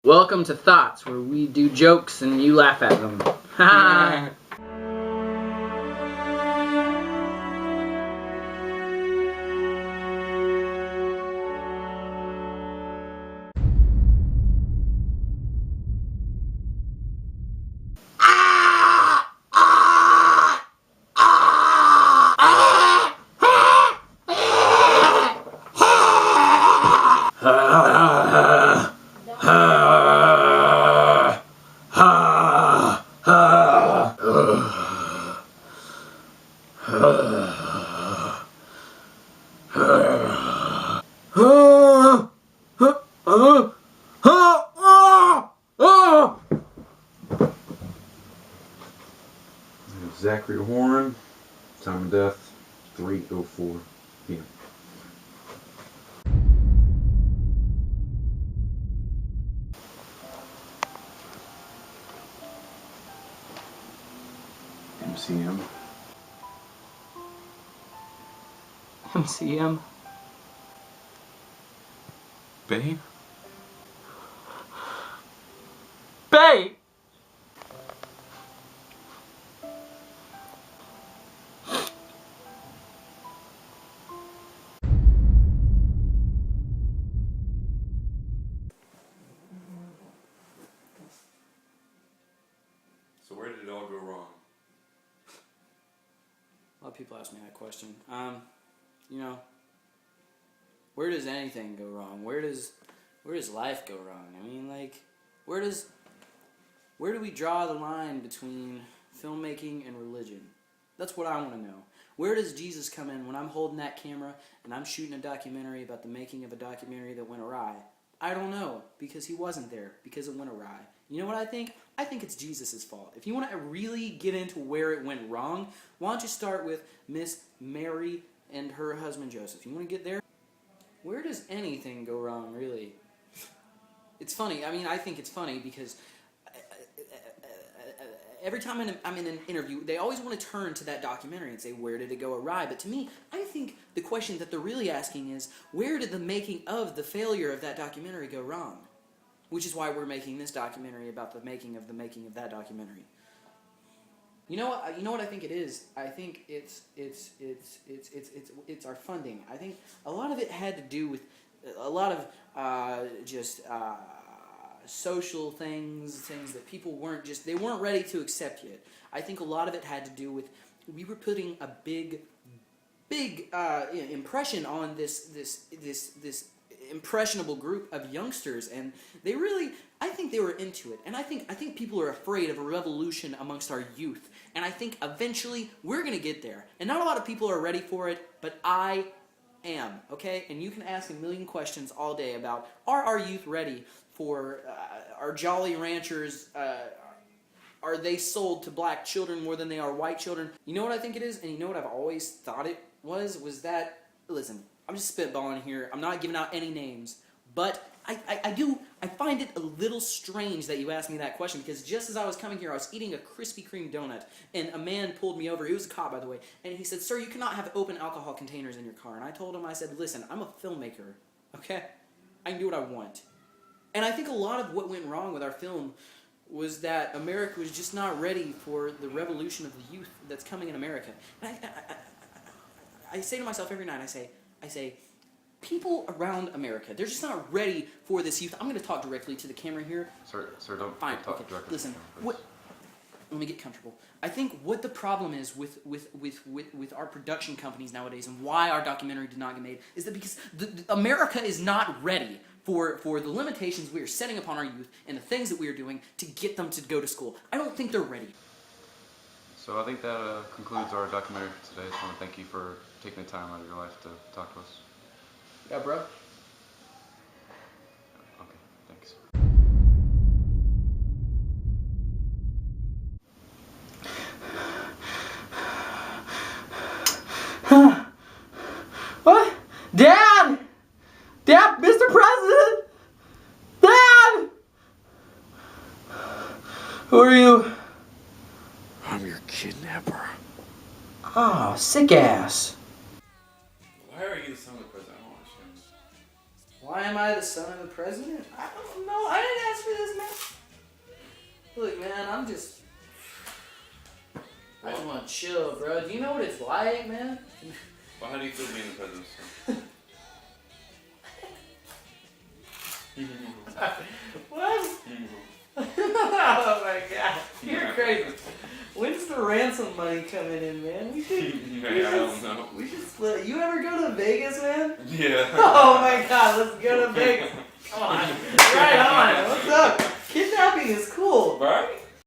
Welcome to Thoughts, where we do jokes and you laugh at them. Ha! Zachary Horn, time of death 3:04 p.m. MCM. MCM. Babe? Babe! So where did it all go wrong? A lot of people ask me that question. Where does anything go wrong? Where does life go wrong? I mean, like, where do we draw the line between filmmaking and religion? That's what I want to know. Where does Jesus come in when I'm holding that camera and I'm shooting a documentary about the making of a documentary that went awry? I don't know, because he wasn't there, because it went awry. You know what I think? I think it's Jesus' fault. If you want to really get into where it went wrong, why don't you start with Miss Mary and her husband Joseph? You want to get there? Where does anything go wrong, really? It's funny. I mean, I think it's funny because every time I'm in an interview, they always want to turn to that documentary and say, where did it go awry? But to me, I think the question that they're really asking is, where did the making of the failure of that documentary go wrong? Which is why we're making this documentary about the making of that documentary. You know what I think it is? I think it's our funding. I think a lot of it had to do with a lot of social things that people weren't ready to accept yet. I think a lot of it had to do with we were putting a big impression on this impressionable group of youngsters, and I think they were into it, and I think people are afraid of a revolution amongst our youth, and I think eventually we're gonna get there, and not a lot of people are ready for it, but I am, okay? And you can ask a million questions all day about, are our youth ready for, our Jolly Ranchers, are they sold to black children more than they are white children? You know what I think it is, and you know what I've always thought it was that, listen, I'm just spitballing here, I'm not giving out any names, but I find it a little strange that you asked me that question, because just as I was coming here, I was eating a Krispy Kreme donut, and a man pulled me over. He was a cop, by the way, and he said, "Sir, you cannot have open alcohol containers in your car." And I told him, I said, "Listen, I'm a filmmaker, okay? I can do what I want." And I think a lot of what went wrong with our film was that America was just not ready for the revolution of the youth that's coming in America. And I say to myself every night, I say, people around America, they're just not ready for this youth. I'm going to talk directly to the camera here. Sir, don't Fine, talk okay. directly. Listen, let me get comfortable. I think what the problem is with our production companies nowadays, and why our documentary did not get made, is that because America is not ready for the limitations we are setting upon our youth and the things that we are doing to get them to go to school. I don't think they're ready. So I think that concludes our documentary for today. I just want to thank you for taking the time out of your life to talk to us. Yeah, bro. Okay, thanks. What? Dad! Dad, Mr. President! Dad! Who are you? I'm your kidnapper. Oh, sick ass. Why are you the son of the president? I don't understand. Why am I the son of the president? I don't know. I didn't ask for this Look, man, I just want to chill, bro. Do you know what it's like, man? Well, how do you feel being the president? What? Oh my god, you're crazy. When's the ransom money coming in, man? We should. I don't know. We should split. You ever go to Vegas, man? Yeah. Oh my god, let's go to Vegas. Come on. Right on. What's up? Kidnapping is cool. Right?